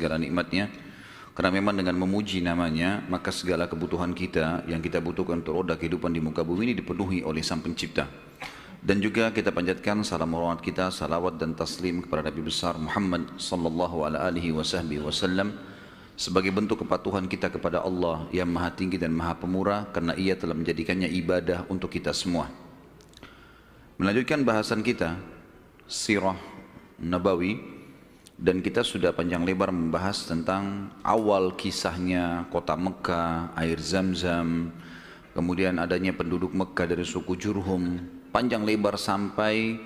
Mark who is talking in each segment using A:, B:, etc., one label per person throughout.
A: segala nikmatnya. Karena memang dengan memuji namanya, maka segala kebutuhan kita yang kita butuhkan untuk roda kehidupan di muka bumi ini dipenuhi oleh Sang Pencipta. Dan juga kita panjatkan salam hormat kita, salawat dan taslim kepada Nabi besar Muhammad sallallahu alaihi wasallam sebagai bentuk kepatuhan kita kepada Allah yang Maha Tinggi dan Maha Pemurah, karena Ia telah menjadikannya ibadah untuk kita semua. Melanjutkan bahasan kita Sirah Nabawi, dan kita sudah panjang lebar membahas tentang awal kisahnya kota Mekah, air Zam-Zam, kemudian adanya penduduk Mekah dari suku Jurhum, panjang lebar sampai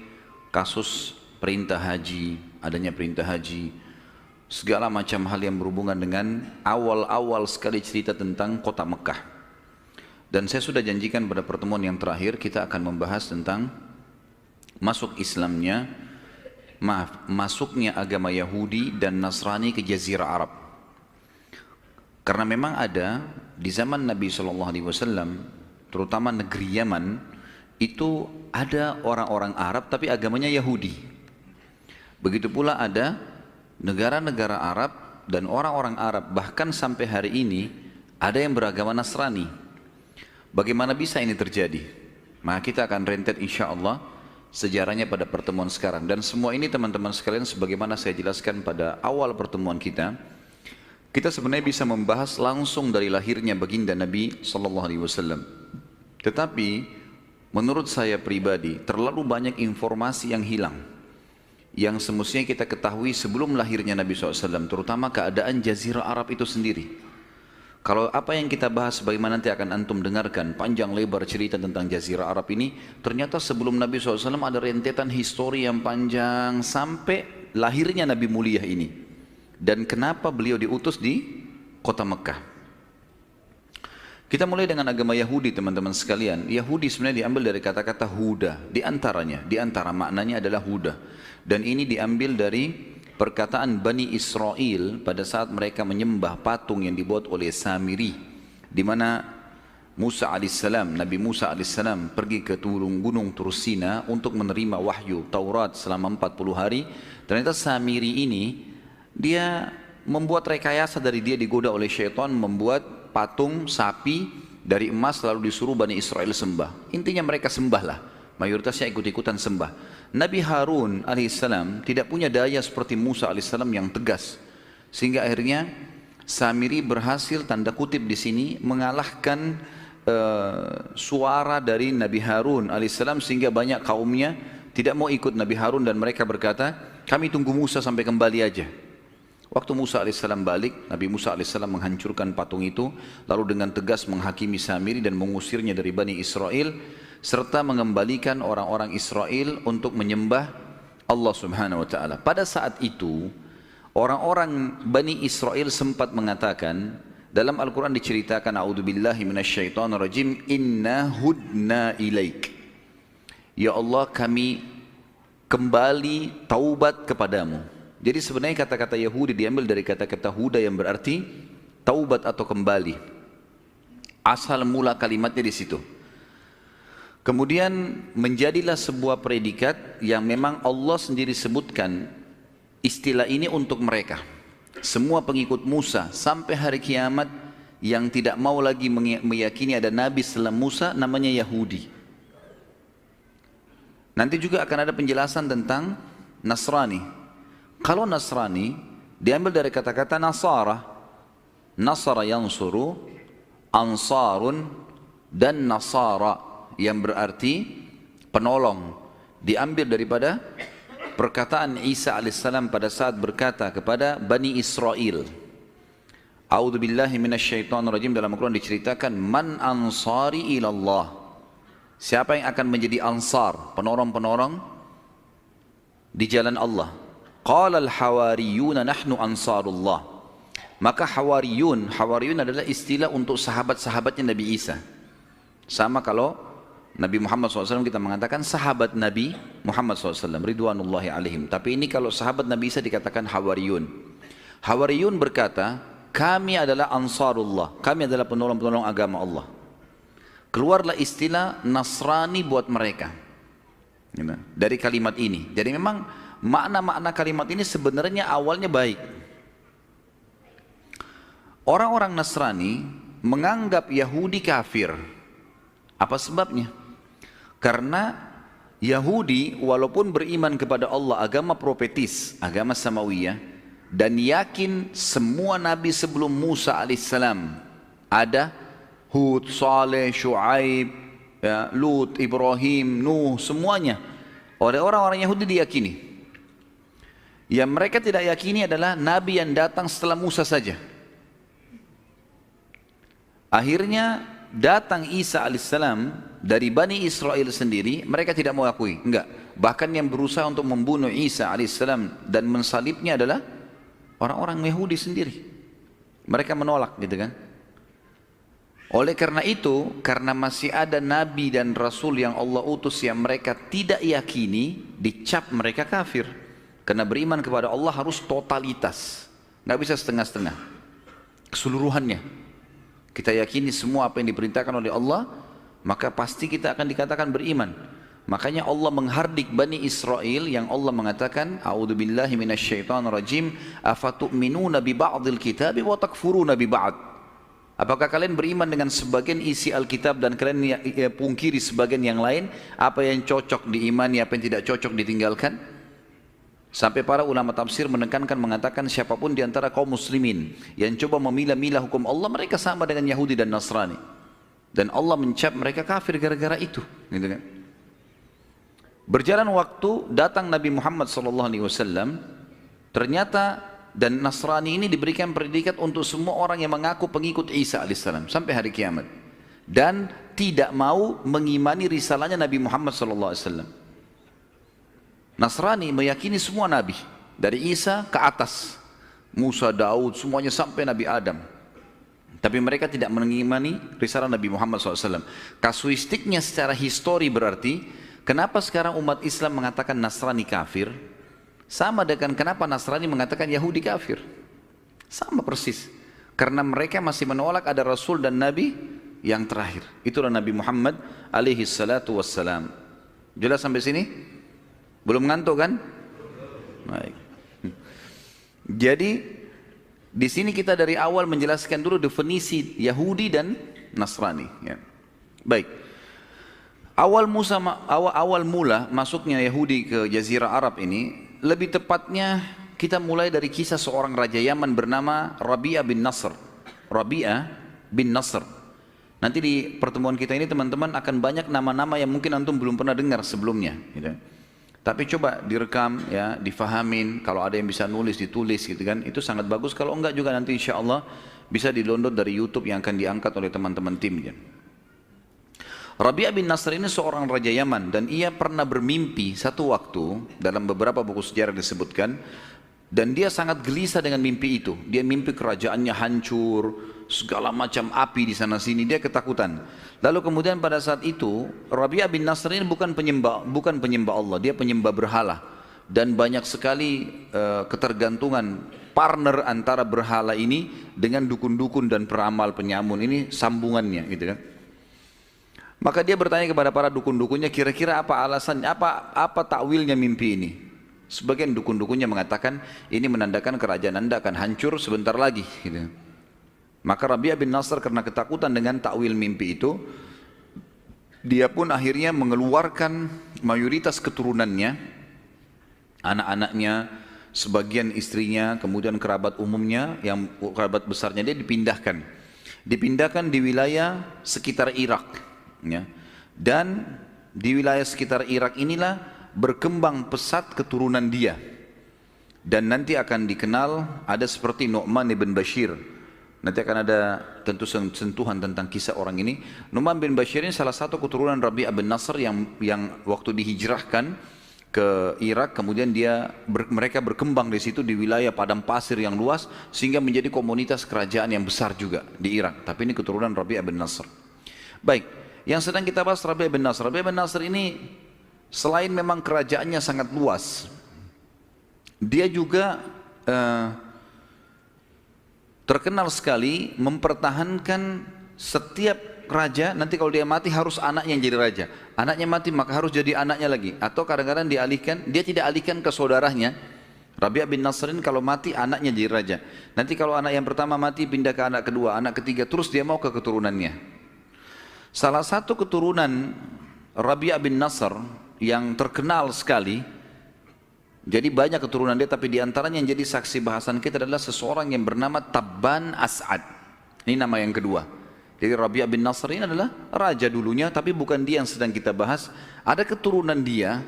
A: kasus perintah haji, adanya perintah haji, segala macam hal yang berhubungan dengan awal-awal sekali cerita tentang kota Mekah. Dan saya sudah janjikan pada pertemuan yang terakhir kita akan membahas tentang masuknya agama Yahudi dan Nasrani ke Jazirah Arab. Karena memang ada di zaman Nabi SAW, terutama negeri Yaman, itu ada orang-orang Arab tapi agamanya Yahudi. Begitu pula ada negara-negara Arab dan orang-orang Arab, bahkan sampai hari ini ada yang beragama Nasrani. Bagaimana bisa ini terjadi? Maka kita akan rentet insya Allah sejarahnya pada pertemuan sekarang. Dan semua ini teman-teman sekalian, sebagaimana saya jelaskan pada awal pertemuan kita sebenarnya bisa membahas langsung dari lahirnya baginda Nabi SAW. Tetapi menurut saya pribadi terlalu banyak informasi yang hilang, yang semestinya kita ketahui sebelum lahirnya Nabi SAW, terutama keadaan Jazirah Arab itu sendiri. Kalau apa yang kita bahas bagaimana nanti akan antum dengarkan panjang lebar cerita tentang Jazirah Arab ini, ternyata sebelum Nabi SAW ada rentetan histori yang panjang sampai lahirnya Nabi mulia ini. Dan kenapa beliau diutus di kota Mekah. Kita mulai dengan agama Yahudi teman-teman sekalian. Yahudi sebenarnya diambil dari kata-kata Huda. Di antara maknanya adalah Huda. Dan ini diambil dari perkataan Bani Israel pada saat mereka menyembah patung yang dibuat oleh Samiri, di mana Musa alaihissalam, Nabi Musa alaihissalam pergi ke gunung Tursina untuk menerima wahyu Taurat selama 40 hari. Ternyata Samiri ini dia membuat rekayasa dari dia digoda oleh syaitan, membuat patung sapi dari emas lalu disuruh Bani Israel sembah. Intinya mereka sembahlah, mayoritasnya ikut-ikutan sembah. Nabi Harun alaihissalam tidak punya daya seperti Musa alaihissalam yang tegas, sehingga akhirnya Samiri berhasil tanda kutip di sini mengalahkan suara dari Nabi Harun alaihissalam, sehingga banyak kaumnya tidak mau ikut Nabi Harun dan mereka berkata, kami tunggu Musa sampai kembali aja. Waktu Musa alaihissalam balik, Nabi Musa alaihissalam menghancurkan patung itu, lalu dengan tegas menghakimi Samiri dan mengusirnya dari Bani Israel, serta mengembalikan orang-orang Israel untuk menyembah Allah Subhanahu wa taala. Pada saat itu, orang-orang Bani Israel sempat mengatakan, dalam Al-Qur'an diceritakan, a'udzubillahi minasyaitonirrajim, inna hudna ilaik. Ya Allah, kami kembali taubat kepadamu. Jadi sebenarnya kata-kata Yahudi diambil dari kata-kata huda yang berarti taubat atau kembali. Asal mula kalimatnya di situ. Kemudian menjadilah sebuah predikat yang memang Allah sendiri sebutkan istilah ini untuk mereka. Semua pengikut Musa sampai hari kiamat yang tidak mau lagi meyakini ada Nabi setelah Musa namanya Yahudi. Nanti juga akan ada penjelasan tentang Nasrani. Kalau Nasrani diambil dari kata-kata Nasara. Nasara yansuru, ansarun, dan Nasara, yang berarti penolong, diambil daripada perkataan Isa alaihissalam pada saat berkata kepada Bani Israel, a'udzubillahi minasyaitonirrajim, dalam Al-Quran diceritakan, man ansari ilallah, siapa yang akan menjadi ansar, penolong-penolong di jalan Allah. Qala al-hawariyuna nahnu ansarullah. Maka hawariyun adalah istilah untuk sahabat-sahabatnya Nabi Isa. Sama kalau Nabi Muhammad SAW kita mengatakan sahabat Nabi Muhammad SAW ridwanullahi alaihim. Tapi ini kalau sahabat Nabi Isa dikatakan hawariyun. Hawariyun berkata, kami adalah ansarullah, kami adalah penolong-penolong agama Allah. Keluarlah istilah Nasrani buat mereka dari kalimat ini. Jadi memang makna-makna kalimat ini sebenarnya awalnya baik. Orang-orang Nasrani menganggap Yahudi kafir. Apa sebabnya? Karena Yahudi walaupun beriman kepada Allah, agama profetis, agama samawiyah, dan yakin semua nabi sebelum Musa alaihissalam ada, Hud, Saleh, Shu'aib, ya, Lut, Ibrahim, Nuh, semuanya oleh orang-orang Yahudi diyakini. Yang mereka tidak yakini adalah nabi yang datang setelah Musa saja. Akhirnya datang Isa alaihissalam dari Bani Israel sendiri, mereka tidak mau akui, enggak. Bahkan yang berusaha untuk membunuh Isa alaihissalam dan mensalibnya adalah orang-orang Yahudi sendiri. Mereka menolak, gitu kan. Oleh karena itu, karena masih ada nabi dan rasul yang Allah utus yang mereka tidak yakini, dicap mereka kafir. Karena beriman kepada Allah harus totalitas, nggak bisa setengah-setengah, keseluruhannya. Kita yakini semua apa yang diperintahkan oleh Allah, maka pasti kita akan dikatakan beriman. Makanya Allah menghardik Bani Israel yang Allah mengatakan, A'udzubillahi minasyaitonirrajim, afatu'minuna bi ba'dil kitabi wa takfuruna bi ba'd. Apakah kalian beriman dengan sebagian isi Alkitab dan kalian pungkiri sebagian yang lain? Apa yang cocok diimani, apa yang tidak cocok ditinggalkan? Sampai para ulama tafsir menekankan mengatakan siapapun di antara kaum muslimin yang coba memilah-milah hukum Allah, mereka sama dengan Yahudi dan Nasrani. Dan Allah mencap mereka kafir gara-gara itu, gitu kan. Berjalan waktu, datang Nabi Muhammad SAW, ternyata dan Nasrani ini diberikan predikat untuk semua orang yang mengaku pengikut Isa alaihissalam sampai hari kiamat, dan tidak mau mengimani risalahnya Nabi Muhammad SAW. Nasrani meyakini semua nabi dari Isa ke atas, Musa, Daud, semuanya sampai Nabi Adam. Tapi mereka tidak mengimani risalah Nabi Muhammad SAW. Kasuistiknya secara histori berarti, kenapa sekarang umat Islam mengatakan Nasrani kafir? Sama dengan kenapa Nasrani mengatakan Yahudi kafir. Sama persis. Karena mereka masih menolak ada Rasul dan Nabi yang terakhir. Itulah Nabi Muhammad alaihi salatu wassalam. Jelas sampai sini? Belum ngantuk kan? Baik. Jadi di sini kita dari awal menjelaskan dulu definisi Yahudi dan Nasrani. Ya. Baik. Awal mula masuknya Yahudi ke Jazirah Arab ini, lebih tepatnya kita mulai dari kisah seorang raja Yaman bernama Rabi'ah bin Nasr. Rabi'ah bin Nasr. Nanti di pertemuan kita ini teman-teman akan banyak nama-nama yang mungkin antum belum pernah dengar sebelumnya. Gitu. Tapi coba direkam, ya, difahamin. Kalau ada yang bisa nulis, ditulis, gitu kan. Itu sangat bagus. Kalau enggak juga nanti insya Allah bisa di-download dari YouTube yang akan diangkat oleh teman-teman timnya. Rabi'ah bin Nasr ini seorang raja Yaman dan ia pernah bermimpi satu waktu, dalam beberapa buku sejarah disebutkan, dan dia sangat gelisah dengan mimpi itu. Dia mimpi kerajaannya hancur, segala macam api di sana sini, dia ketakutan. Lalu kemudian pada saat itu Rabi'ah bin Nasr ini bukan penyembah Allah, dia penyembah berhala. Dan banyak sekali ketergantungan partner antara berhala ini dengan dukun-dukun dan peramal penyamun, ini sambungannya, gitu kan. Maka dia bertanya kepada para dukun-dukunnya, kira-kira apa alasannya, apa takwilnya mimpi ini? Sebagian dukun-dukunnya mengatakan ini menandakan kerajaan Anda akan hancur sebentar lagi, gitu. Maka Rabi'ah bin Nasr karena ketakutan dengan takwil mimpi itu, dia pun akhirnya mengeluarkan mayoritas keturunannya, anak-anaknya, sebagian istrinya, kemudian kerabat umumnya, yang kerabat besarnya dia dipindahkan di wilayah sekitar Irak, ya. Dan di wilayah sekitar Irak inilah berkembang pesat keturunan dia, dan nanti akan dikenal ada seperti Nu'man ibn Bashir. Nanti akan ada tentu sentuhan tentang kisah orang ini. Nu'man bin Bashir ini salah satu keturunan Rabi'ah bin Nasr yang waktu dihijrahkan ke Irak, kemudian mereka berkembang di situ di wilayah padang pasir yang luas sehingga menjadi komunitas kerajaan yang besar juga di Irak. Tapi ini keturunan Rabi'ah bin Nasr. Baik, yang sedang kita bahas Rabi'ah bin Nasr. Rabi'ah bin Nasr ini selain memang kerajaannya sangat luas, dia juga terkenal sekali mempertahankan setiap raja, nanti kalau dia mati harus anaknya yang jadi raja. Anaknya mati maka harus jadi anaknya lagi. Atau kadang-kadang dialihkan, dia tidak alihkan ke saudaranya, Rabi' bin Nasrin kalau mati anaknya jadi raja. Nanti kalau anak yang pertama mati pindah ke anak kedua, anak ketiga, terus dia mau ke keturunannya. Salah satu keturunan Rabi' bin Nasr yang terkenal sekali, jadi banyak keturunan dia, tapi diantaranya yang jadi saksi bahasan kita adalah seseorang yang bernama Tabban As'ad. Ini nama yang kedua. Jadi Rabi' bin Nasr ini adalah raja dulunya, tapi bukan dia yang sedang kita bahas. Ada keturunan dia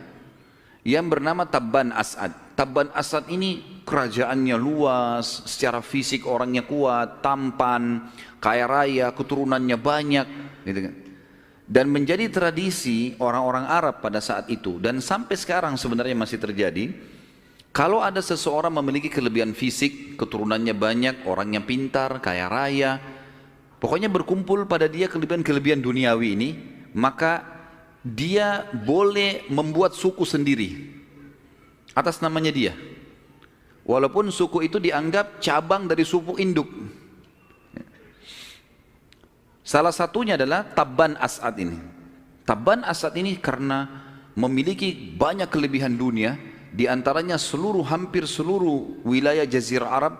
A: yang bernama Tabban As'ad. Tabban As'ad ini kerajaannya luas, secara fisik orangnya kuat, tampan, kaya raya, keturunannya banyak, gitu kan. Dan menjadi tradisi orang-orang Arab pada saat itu, dan sampai sekarang sebenarnya masih terjadi. Kalau ada seseorang memiliki kelebihan fisik, keturunannya banyak, orangnya pintar, kaya raya, pokoknya berkumpul pada dia kelebihan-kelebihan duniawi ini, maka dia boleh membuat suku sendiri atas namanya dia. Walaupun suku itu dianggap cabang dari suku induk. Salah satunya adalah Tabban As'ad ini. Tabban As'ad ini karena memiliki banyak kelebihan dunia, diantaranya hampir seluruh wilayah Jazirah Arab,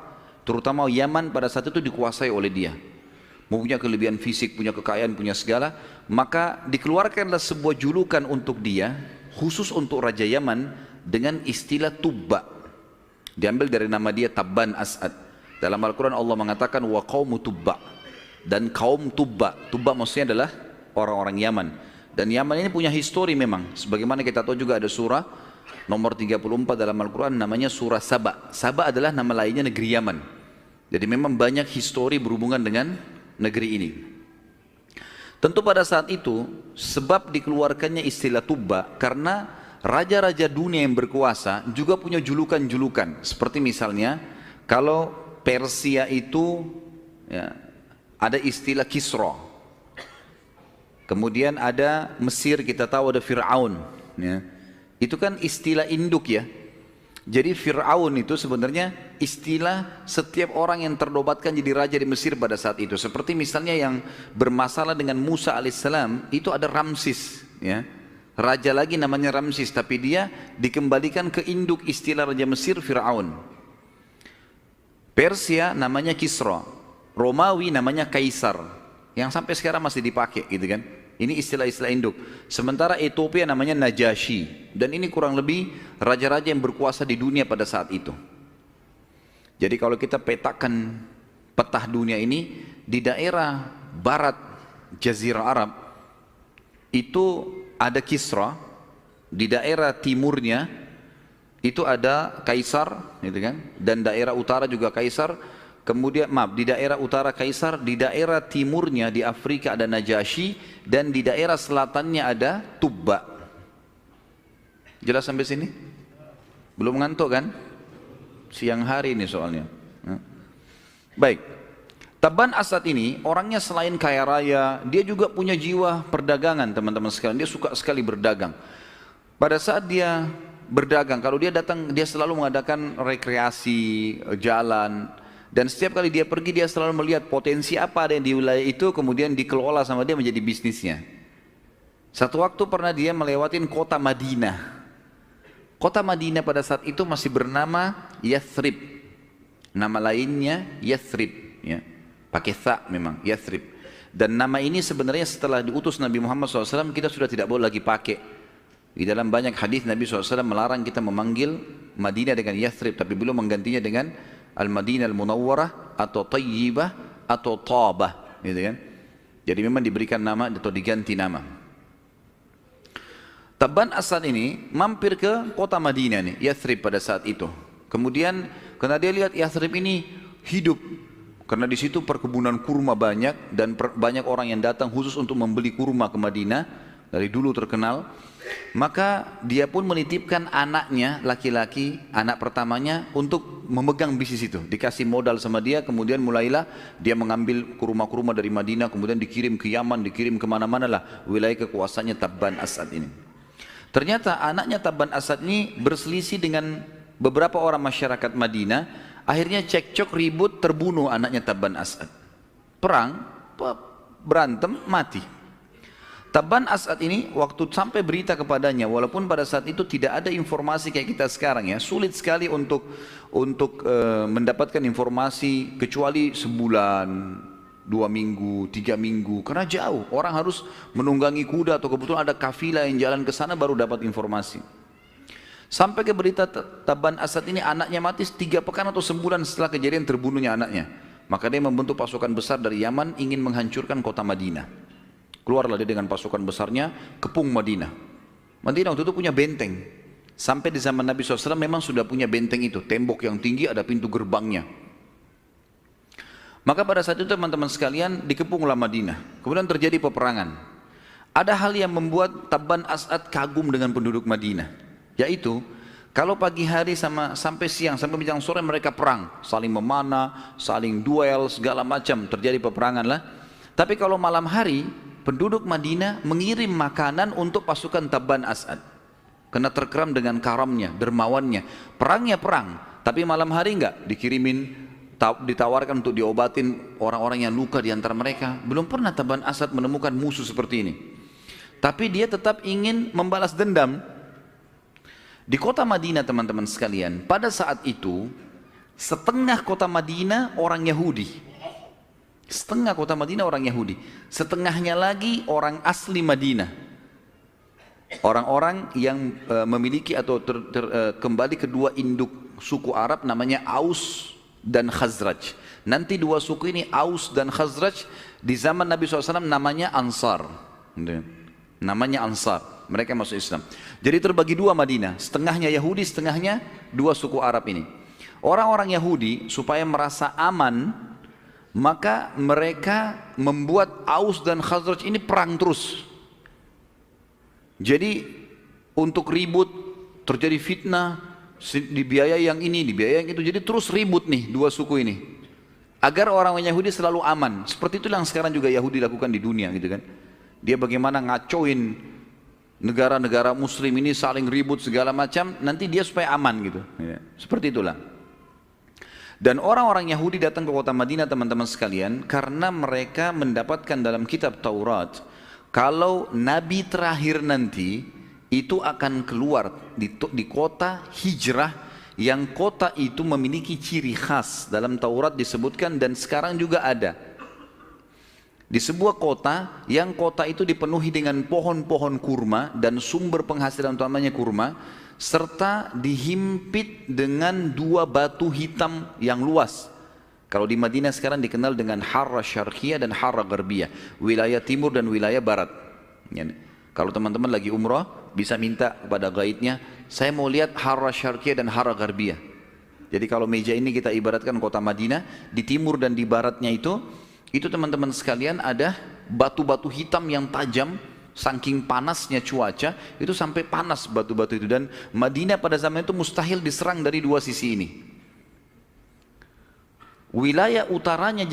A: terutama Yaman pada saat itu dikuasai oleh dia. Mempunyai kelebihan fisik, punya kekayaan, punya segala, maka dikeluarkanlah sebuah julukan untuk dia, khusus untuk Raja Yaman, dengan istilah Tubba. Diambil dari nama dia Tabban As'ad. Dalam Al-Quran Allah mengatakan wa qaumu Tubba, dan kaum Tubba. Tubba maksudnya adalah orang-orang Yaman. Dan Yaman ini punya histori memang. Sebagaimana kita tahu juga ada surah nomor 34 dalam Al-Quran namanya surah Saba. Saba adalah nama lainnya negeri Yaman. Jadi memang banyak histori berhubungan dengan negeri ini. Tentu pada saat itu sebab dikeluarkannya istilah Tubba karena raja-raja dunia yang berkuasa juga punya julukan-julukan. Seperti misalnya kalau Persia itu ya, ada istilah Kisra. Kemudian ada Mesir, kita tahu ada Fir'aun ya. Itu kan istilah induk ya. Jadi Fir'aun itu sebenarnya istilah setiap orang yang ternobatkan jadi raja di Mesir pada saat itu. Seperti misalnya yang bermasalah dengan Musa alaihissalam, itu ada Ramsis ya. Raja lagi namanya Ramsis, tapi dia dikembalikan ke induk istilah raja Mesir Fir'aun. Persia namanya Kisra, Romawi namanya Kaisar, yang sampai sekarang masih dipakai gitu kan. Ini istilah-istilah induk. Sementara Ethiopia namanya Najasyi. Dan ini kurang lebih raja-raja yang berkuasa di dunia pada saat itu. Jadi kalau kita petakan peta dunia ini, di daerah barat Jazirah Arab itu ada Kisra, di daerah timurnya itu ada Kaisar, gitu kan? Dan daerah utara juga Kaisar. Kemudian di daerah utara Kaisar, di daerah timurnya di Afrika ada Najasyi, dan di daerah selatannya ada Tubba. Jelas sampai sini? Belum ngantuk kan? Siang hari ini soalnya. Baik. Tabban As'ad ini orangnya selain kaya raya, dia juga punya jiwa perdagangan teman-teman sekalian. Dia suka sekali berdagang. Pada saat dia berdagang, kalau dia datang, dia selalu mengadakan rekreasi, jalan. Dan setiap kali dia pergi, dia selalu melihat potensi apa ada yang di wilayah itu, kemudian dikelola sama dia menjadi bisnisnya. Satu waktu pernah dia melewatin kota Madinah. Kota Madinah pada saat itu masih bernama Yathrib. Nama lainnya Yathrib, ya. Pakai tha memang, Yathrib. Dan nama ini sebenarnya setelah diutus Nabi Muhammad SAW kita sudah tidak boleh lagi pakai. Di dalam banyak hadis Nabi SAW melarang kita memanggil Madinah dengan Yathrib, tapi beliau menggantinya dengan Al-Madinah Al-Munawwarah atau Tayyibah atau Tabah, gitu kan. Jadi memang diberikan nama atau diganti nama. Tabban As'ad ini mampir ke kota Madinah nih, Yathrib pada saat itu. Kemudian karena dia lihat Yathrib ini hidup, karena di situ perkebunan kurma banyak dan banyak orang yang datang khusus untuk membeli kurma ke Madinah, dari dulu terkenal. Maka dia pun menitipkan anaknya laki-laki, anak pertamanya, untuk memegang bisnis itu. Dikasih modal sama dia, kemudian mulailah dia mengambil kurma-kurma dari Madinah, kemudian dikirim ke Yaman, dikirim kemana-mana lah wilayah kekuasaannya Tabban As'ad ini. Ternyata anaknya Tabban As'ad ini berselisih dengan beberapa orang masyarakat Madinah. Akhirnya cekcok, ribut, terbunuh anaknya Tabban As'ad. Perang, berantem, mati. Tabban As'ad ini waktu sampai berita kepadanya, walaupun pada saat itu tidak ada informasi kayak kita sekarang ya, sulit sekali untuk mendapatkan informasi kecuali sebulan, 2 minggu, 3 minggu, karena jauh. Orang harus menunggangi kuda atau kebetulan ada kafilah yang jalan ke sana baru dapat informasi. Sampai ke berita Tabban As'ad ini anaknya mati 3 pekan atau sebulan setelah kejadian terbunuhnya anaknya. Maka dia membentuk pasukan besar dari Yaman ingin menghancurkan kota Madinah. Keluarlah dia dengan pasukan besarnya, kepung Madinah. Madinah waktu itu punya benteng. Sampai di zaman Nabi SAW memang sudah punya benteng itu. Tembok yang tinggi, ada pintu gerbangnya. Maka pada saat itu teman-teman sekalian, dikepunglah Madinah. Kemudian terjadi peperangan. Ada hal yang membuat Tabban As'ad kagum dengan penduduk Madinah. Yaitu, kalau pagi hari sampai siang, sampai menjelang sore mereka perang. Saling memanah, saling duel, segala macam. Terjadi peperangan lah. Tapi kalau malam hari, penduduk Madinah mengirim makanan untuk pasukan Tabban As'ad. Karena terkeram dengan karamnya, dermawannya. Perangnya perang, tapi malam hari enggak dikirimin, ditawarkan untuk diobatin orang-orang yang luka di antara mereka. Belum pernah Tabban As'ad menemukan musuh seperti ini. Tapi dia tetap ingin membalas dendam. Di kota Madinah teman-teman sekalian, pada saat itu setengah kota Madinah orang Yahudi. Setengah kota Madinah orang Yahudi, setengahnya lagi orang asli Madinah. Orang-orang yang memiliki atau kembali ke dua induk suku Arab namanya Aus dan Khazraj. Nanti dua suku ini Aus dan Khazraj di zaman Nabi SAW namanya Ansar. Namanya Ansar, mereka masuk Islam. Jadi terbagi dua Madinah, setengahnya Yahudi, setengahnya dua suku Arab ini. Orang-orang Yahudi supaya merasa aman, maka mereka membuat Aus dan Khazraj ini perang terus. Jadi untuk ribut, terjadi fitnah, dibiayai yang ini, dibiayai yang itu. Jadi terus ribut nih dua suku ini. Agar orang Yahudi selalu aman. Seperti itu yang sekarang juga Yahudi lakukan di dunia gitu kan. Dia bagaimana ngacoin negara-negara muslim ini saling ribut segala macam, nanti dia supaya aman gitu. Seperti itulah. Dan orang-orang Yahudi datang ke kota Madinah teman-teman sekalian karena mereka mendapatkan dalam kitab Taurat kalau Nabi terakhir nanti itu akan keluar di kota hijrah yang kota itu memiliki ciri khas. Dalam Taurat disebutkan dan sekarang juga ada. Di sebuah kota yang kota itu dipenuhi dengan pohon-pohon kurma dan sumber penghasilan utamanya kurma, serta dihimpit dengan dua batu hitam yang luas. Kalau di Madinah sekarang dikenal dengan Harra Syarqiyah dan Harra Gharbiyah, wilayah timur dan wilayah barat. Kalau teman-teman lagi umrah bisa minta kepada gaidnya, saya mau lihat Harra Syarqiyah dan Harra Gharbiyah. Jadi kalau meja ini kita ibaratkan kota Madinah, di timur dan di baratnya itu teman-teman sekalian ada batu-batu hitam yang tajam. Saking panasnya cuaca, itu sampai panas batu-batu itu. Dan Madinah pada zaman itu mustahil diserang dari dua sisi ini. Wilayah utaranya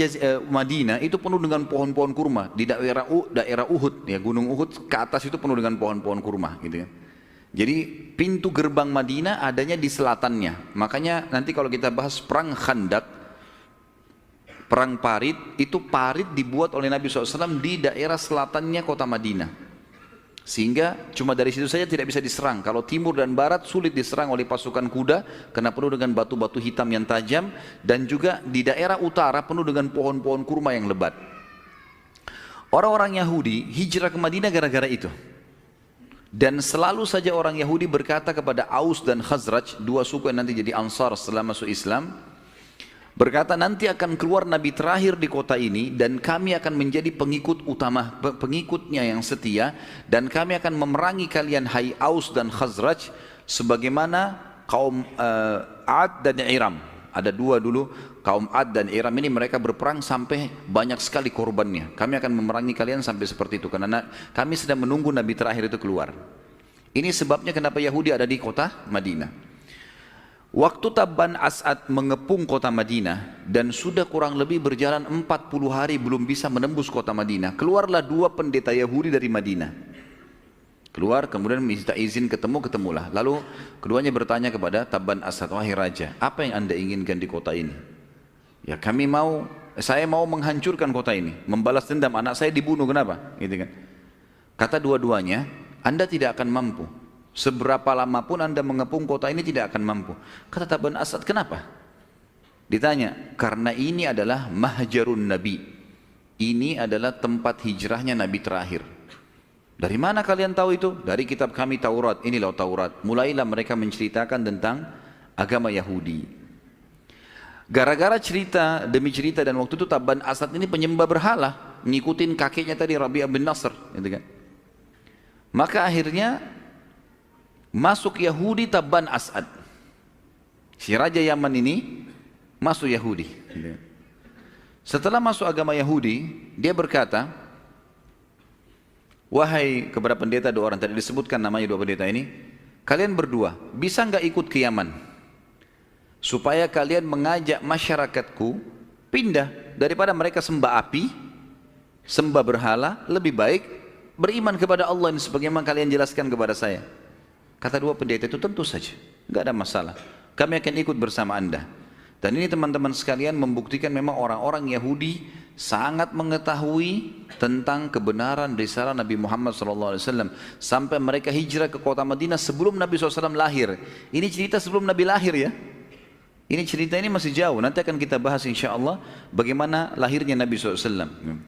A: Madinah itu penuh dengan pohon-pohon kurma. Di daerah Uhud, ya Gunung Uhud ke atas itu penuh dengan pohon-pohon kurma gitu kan. Jadi pintu gerbang Madinah adanya di selatannya. Makanya nanti kalau kita bahas perang Khandak, perang Parit, itu parit dibuat oleh Nabi SAW di daerah selatannya kota Madinah. Sehingga cuma dari situ saja tidak bisa diserang. Kalau timur dan barat sulit diserang oleh pasukan kuda karena penuh dengan batu-batu hitam yang tajam, dan juga di daerah utara penuh dengan pohon-pohon kurma yang lebat. Orang-orang Yahudi hijrah ke Madinah gara-gara itu. Dan selalu saja orang Yahudi berkata kepada Aus dan Khazraj, dua suku yang nanti jadi Ansar setelah masuk Islam, berkata nanti akan keluar Nabi terakhir di kota ini dan kami akan menjadi pengikut utama, pengikutnya yang setia, dan kami akan memerangi kalian hai Aus dan Khazraj sebagaimana kaum Ad dan Iram. Ada dua dulu, kaum Ad dan Iram ini mereka berperang sampai banyak sekali korbannya. Kami akan memerangi kalian sampai seperti itu karena kami sedang menunggu Nabi terakhir itu keluar. Ini sebabnya kenapa Yahudi ada di kota Madinah. Waktu Tabban As'ad mengepung kota Madinah dan sudah kurang lebih berjalan 40 hari belum bisa menembus kota Madinah, keluarlah dua pendeta Yahudi dari Madinah. Keluar kemudian minta izin ketemulah. Lalu keduanya bertanya kepada Tabban As'ad, wahai raja, apa yang anda inginkan di kota ini? Ya saya mau menghancurkan kota ini, membalas dendam, anak saya dibunuh, kenapa? Gitu kan. Kata dua-duanya, Anda tidak akan mampu. Seberapa lama pun Anda mengepung kota ini tidak akan mampu. Kata Tabban Asad, kenapa? Ditanya, karena ini adalah mahjarun Nabi. Ini adalah tempat hijrahnya Nabi terakhir. Dari mana kalian tahu itu? Dari kitab kami Taurat. Inilah Taurat. Mulailah mereka menceritakan tentang agama Yahudi. Gara-gara cerita demi cerita, dan waktu itu Tabban Asad ini penyembah berhala, ngikutin kakeknya tadi Rabi'ah bin Nasr, gitu kan. Maka akhirnya masuk Yahudi Tabban Asad. Si Raja Yaman ini masuk Yahudi. Setelah masuk agama Yahudi, dia berkata, wahai kepada pendeta dua orang, tadi disebutkan namanya dua pendeta ini, kalian berdua bisa nggak ikut ke Yaman? Supaya kalian mengajak masyarakatku pindah daripada mereka sembah api, sembah berhala, lebih baik beriman kepada Allah ini sebagaimana kalian jelaskan kepada saya. Kata dua pendeta itu, tentu saja, nggak ada masalah. Kami akan ikut bersama Anda. Dan ini teman-teman sekalian membuktikan memang orang-orang Yahudi sangat mengetahui tentang kebenaran risalah Nabi Muhammad SAW. Sampai mereka hijrah ke kota Madinah sebelum Nabi SAW lahir. Ini cerita sebelum Nabi lahir ya. Ini cerita ini masih jauh. Nanti akan kita bahas insya Allah bagaimana lahirnya Nabi SAW.